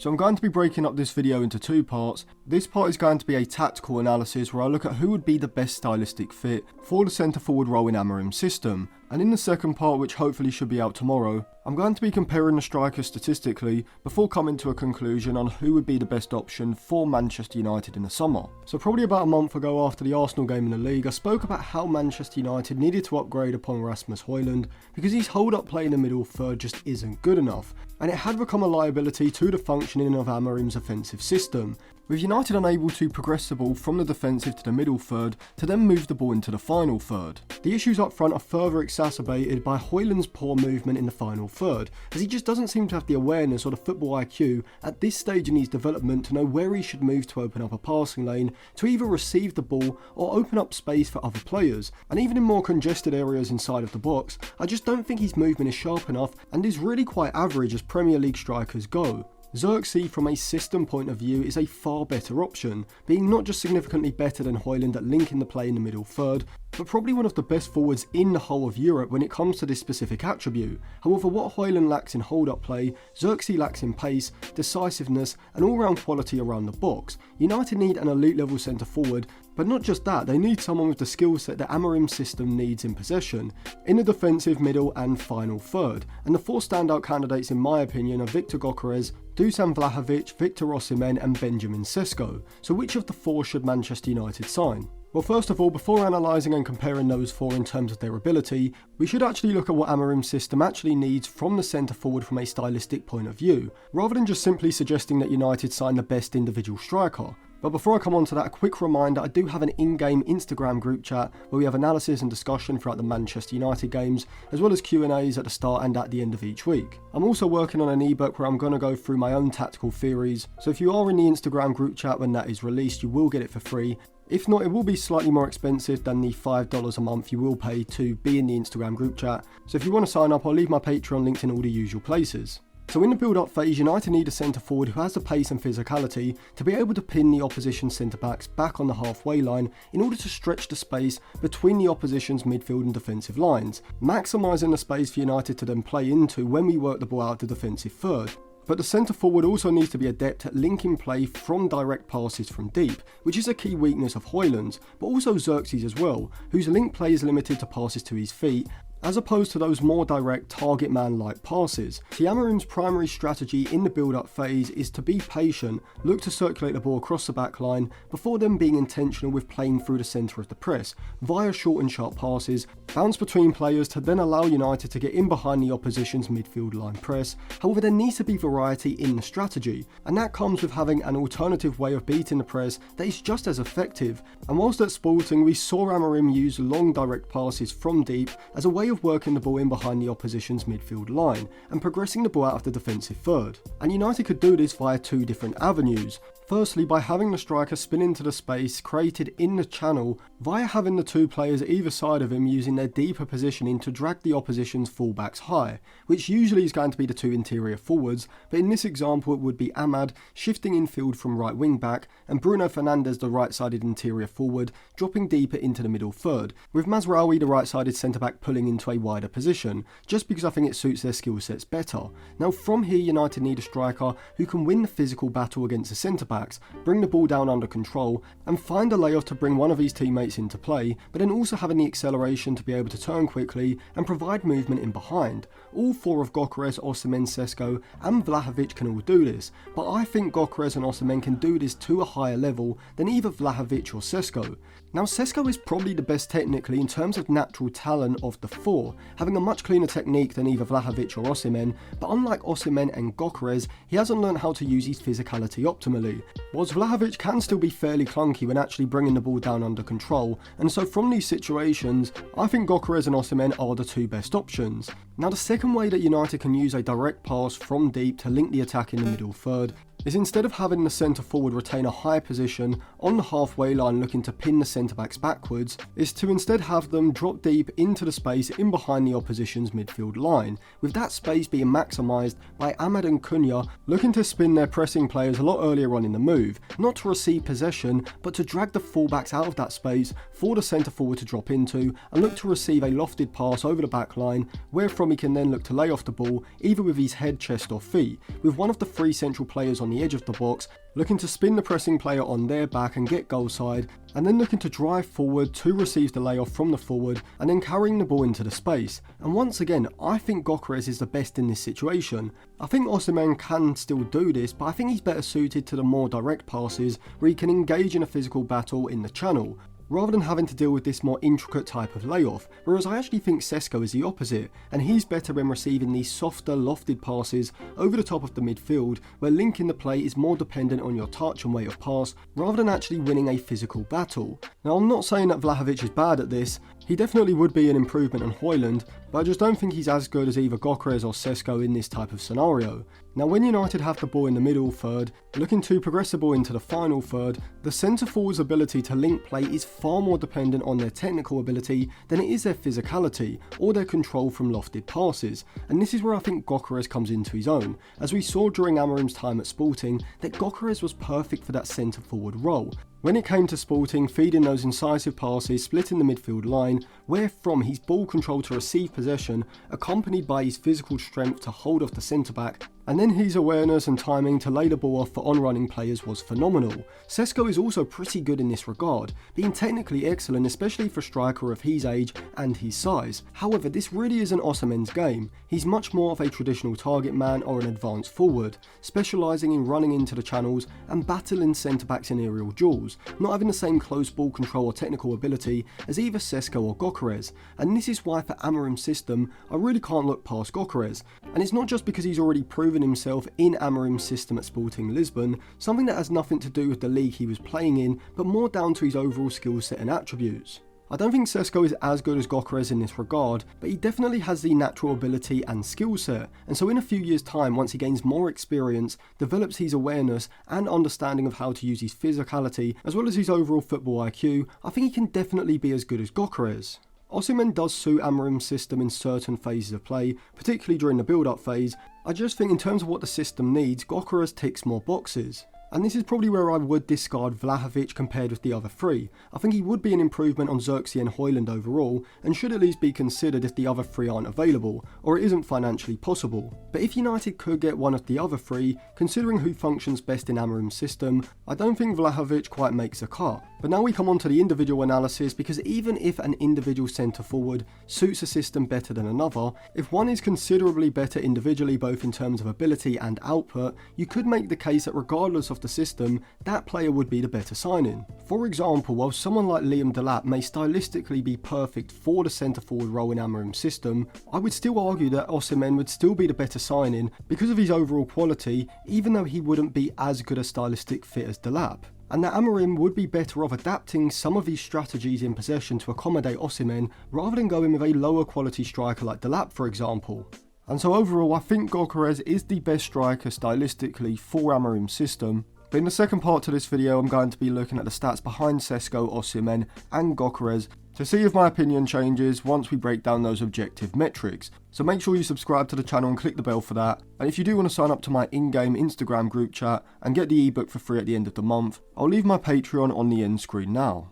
So I'm going to be breaking up this video into two parts. This part is going to be a tactical analysis where I look at who would be the best stylistic fit for the centre forward role in Amorim's system. And in the second part, which hopefully should be out tomorrow, I'm going to be comparing the strikers statistically before coming to a conclusion on who would be the best option for Manchester United in the summer. So probably about a month ago after the Arsenal game in the league, I spoke about how Manchester United needed to upgrade upon Rasmus Højlund because his hold-up play in the middle third just isn't good enough, and it had become a liability to the functioning of Amorim's offensive system, with United unable to progress the ball from the defensive to the middle third to then move the ball into the final third. The issues up front are further exacerbated by Højlund's poor movement in the final third, as he just doesn't seem to have the awareness or the football IQ at this stage in his development to know where he should move to open up a passing lane, to either receive the ball or open up space for other players. And even in more congested areas inside of the box, I just don't think his movement is sharp enough and is really quite average as Premier League strikers go. Xerxes from a system point of view is a far better option, being not just significantly better than Højlund at linking the play in the middle third, but probably one of the best forwards in the whole of Europe when it comes to this specific attribute. However, what Højlund lacks in hold-up play, Xerxes lacks in pace, decisiveness and all-round quality around the box. United need an elite level centre forward, but not just that, they need someone with the skill set that Amorim's system needs in possession, in the defensive, middle and final third. And the four standout candidates in my opinion are Viktor Gyokeres, Dusan Vlahovic, Victor Osimhen and Benjamin Sesko. So which of the four should Manchester United sign? Well, first of all, before analysing and comparing those four in terms of their ability, we should actually look at what Amorim's system actually needs from the centre forward from a stylistic point of view, rather than just simply suggesting that United sign the best individual striker. But before I come on to that, a quick reminder, I do have an in-game Instagram group chat where we have analysis and discussion throughout the Manchester United games, as well as Q&As at the start and at the end of each week. I'm also working on an ebook where I'm going to go through my own tactical theories, so if you are in the Instagram group chat when that is released, you will get it for free. If not, it will be slightly more expensive than the $5 a month you will pay to be in the Instagram group chat. So if you want to sign up, I'll leave my Patreon linked in all the usual places. So in the build-up phase, United need a centre forward who has the pace and physicality to be able to pin the opposition centre-backs back on the halfway line in order to stretch the space between the opposition's midfield and defensive lines, maximising the space for United to then play into when we work the ball out of the defensive third. But the centre forward also needs to be adept at linking play from direct passes from deep, which is a key weakness of Højlund's, but also Xerxes as well, whose link play is limited to passes to his feet, as opposed to those more direct target man-like passes. Amorim's primary strategy in the build-up phase is to be patient, look to circulate the ball across the back line, before then being intentional with playing through the centre of the press, via short and sharp passes, bounce between players to then allow United to get in behind the opposition's midfield line press. However, there needs to be variety in the strategy, and that comes with having an alternative way of beating the press that is just as effective. And whilst at Sporting, we saw Amorim use long direct passes from deep as a way of working the ball in behind the opposition's midfield line and progressing the ball out of the defensive third. And United could do this via two different avenues. Firstly, by having the striker spin into the space created in the channel via having the two players either side of him using their deeper positioning to drag the opposition's fullbacks high, which usually is going to be the two interior forwards, but in this example it would be Ahmad shifting infield from right wing back and Bruno Fernandes, the right-sided interior forward, dropping deeper into the middle third, with Mazraoui, the right-sided centre-back, pulling into a wider position, just because I think it suits their skill sets better. Now from here, United need a striker who can win the physical battle against the centre-back, bring the ball down under control and find a layoff to bring one of his teammates into play, but then also having the acceleration to be able to turn quickly and provide movement in behind. All four of Gyokeres, Osimhen, Sesko and Vlahovic can all do this, but I think Gyokeres and Osimhen can do this to a higher level than either Vlahovic or Sesko. Now Sesko is probably the best technically in terms of natural talent of the four, having a much cleaner technique than either Vlahovic or Osimhen, but unlike Osimhen and Gyokeres, he hasn't learned how to use his physicality optimally. Whilst Vlahovic can still be fairly clunky when actually bringing the ball down under control, and so from these situations, I think Gyokeres and Osimhen are the two best options. Now the second way that United can use a direct pass from deep to link the attack in the middle third is instead of having the centre forward retain a high position on the halfway line looking to pin the centre backs backwards, is to instead have them drop deep into the space in behind the opposition's midfield line, with that space being maximised by Ahmad and Cunha looking to spin their pressing players a lot earlier on in the move, not to receive possession but to drag the fullbacks out of that space for the centre forward to drop into and look to receive a lofted pass over the back line, wherefrom he can then look to lay off the ball either with his head, chest or feet, with one of the three central players on on the edge of the box, looking to spin the pressing player on their back and get goal side, and then looking to drive forward to receive the layoff from the forward, and then carrying the ball into the space. And once again, I think Gyokeres is the best in this situation. I think Osimhen can still do this, but I think he's better suited to the more direct passes where he can engage in a physical battle in the channel, rather than having to deal with this more intricate type of layoff, whereas I actually think Sesko is the opposite, and he's better when receiving these softer, lofted passes over the top of the midfield, where linking the play is more dependent on your touch and weight of pass, rather than actually winning a physical battle. Now, I'm not saying that Vlahovic is bad at this, he definitely would be an improvement on Højlund, but I just don't think he's as good as either Gyokeres or Sesko in this type of scenario. Now, when United have the ball in the middle third, looking to progress the ball into the final third, the centre forward's ability to link play is far more dependent on their technical ability than it is their physicality or their control from lofted passes, and this is where I think Gyokeres comes into his own, as we saw during Amorim's time at Sporting that Gyokeres was perfect for that centre forward role. When it came to Sporting, feeding those incisive passes, splitting the midfield line, wherefrom his ball control to receive possession, accompanied by his physical strength to hold off the centre-back, and then his awareness and timing to lay the ball off for on-running players was phenomenal. Sesko is also pretty good in this regard, being technically excellent, especially for a striker of his age and his size. However, this really isn't Osimhen's game. He's much more of a traditional target man or an advanced forward, specialising in running into the channels and battling centre-backs in aerial duels, not having the same close ball control or technical ability as either Sesko or Gyokeres, and this is why for Amorim's system I really can't look past Gyokeres, and it's not just because he's already proven himself in Amorim's system at Sporting Lisbon, something that has nothing to do with the league he was playing in, but more down to his overall skill set and attributes. I don't think Sesko is as good as Gyokeres in this regard, but he definitely has the natural ability and skill set, and so in a few years' time, once he gains more experience, develops his awareness and understanding of how to use his physicality, as well as his overall football IQ, I think he can definitely be as good as Gyokeres. Osimhen does suit Amorim's system in certain phases of play, particularly during the build-up phase. I just think in terms of what the system needs, Gyokeres ticks more boxes. And this is probably where I would discard Vlahovic compared with the other three. I think he would be an improvement on Xerxes and Højlund overall, and should at least be considered if the other three aren't available, or it isn't financially possible. But if United could get one of the other three, considering who functions best in Amorim's system, I don't think Vlahovic quite makes a cut. But now we come on to the individual analysis, because even if an individual centre forward suits a system better than another, if one is considerably better individually both in terms of ability and output, you could make the case that regardless of the system, that player would be the better signing. For example, while someone like Liam Delap may stylistically be perfect for the centre forward role in Amorim's system, I would still argue that Osimhen would still be the better signing because of his overall quality, even though he wouldn't be as good a stylistic fit as Delap, and that Amorim would be better off adapting some of his strategies in possession to accommodate Osimhen rather than going with a lower quality striker like Delap, for example. And so overall, I think Gyokeres is the best striker stylistically for Amorim's system. But in the second part to this video, I'm going to be looking at the stats behind Sesko, Osimhen and Gyokeres to see if my opinion changes once we break down those objective metrics. So make sure you subscribe to the channel and click the bell for that. And if you do want to sign up to my in-game Instagram group chat and get the ebook for free at the end of the month, I'll leave my Patreon on the end screen now.